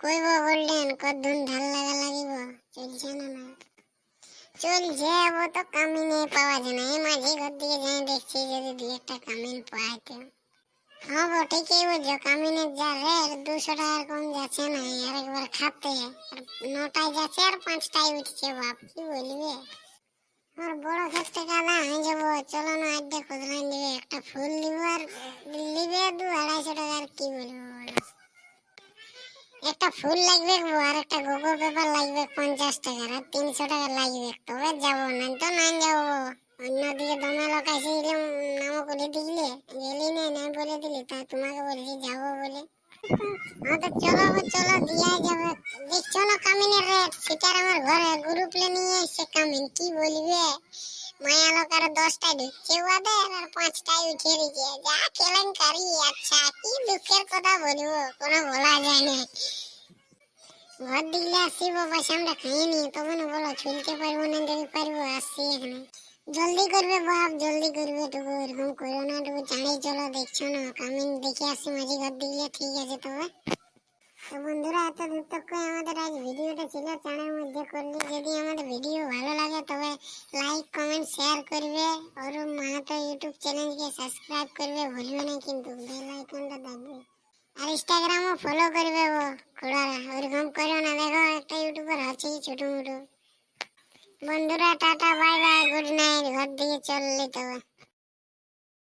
কইব বললেন কতদিন ঢাল লাগা লাগিব চলছে না না চলছে ও তো কামিনে পাওয়া যায় না। এই মাঝে ঘর দিকে যাই দেখছি যদি দুই একটা কামিন পাইতো। হ্যাঁ গো ঠিকই বুঝছো, কামিনের যা রেট 200 টাকার কম যাচ্ছে না। আর একবার খাতে আর 9টায় যাচ্ছে আর 5টায় উঠছে। বাপ কি বলবে, আর বড় ক্ষেত্রে কাদা হয়ে যাবো। চলো না আড্ডা খুদরাই দিবে, একটা ফুল দিব আর নিবে 200-250 টাকার। কি বলবো বলো, একটা ফুল লাগবে গো, আর একটা গোগো পেপার লাগবে 50 টাকার, আর 300 টাকা লাগবে। তবে যাবো, না তো নাই যাবো। অন্যদিকে দমে লোক আসে নামও বলে দিলে গেলি না, নাই বলে দিলি, তা তোমাকে বলছি যাবো বলে। হ্যাঁ তো চলো চলো দিয়া যাবে। দেখছো না কামিনের রেট, সেটার আমার ঘরে গ্রুপ নিয়ে এসে কামিন কি বলবে। মায়া লোক আর 10টায় ঢুকছে ওদের, আর 5টায় উঠে দিচ্ছে। যা কেলেঙ্কারি। আচ্ছা কি দুঃখের কথা বলবো, কোনো বলা যায় না। ঘর দিলে আসিব, পয়সা আমরা খাইয়ে নি, তখন বলো চলতে পারবো না, দেখে পারবো। আসছি এখানে, জলদি করবে বাপ, জলদি করবে। তবু এরকম করো না, তবু জানিয়ে চলো। দেখছো না কামিন দেখে আসি মাঝে ঘর দিলে। ঠিক আছে তবে তো বন্ধুরা, এত দূর তক আমাদের আজ ভিডিওটা ছিল চানের মধ্যে করলি। যদি আমাদের ভিডিও ভালো লাগে তবে লাইক কমেন্ট শেয়ার করবে, অরুণ মাহাতো ইউটিউব চ্যানেলকে সাবস্ক্রাইব করবে ভুলবে না, কিন্তু বেল আইকনটা দাববে। আর ইনস্টাগ্রামও ফলো করবে। ও খোড়ারা ওরকম করো না, দেখো একটা ইউটিউবার আছে ছোট মোটো। বন্ধুরা tata bye bye, good night, ঘর দিকে চললে তবে।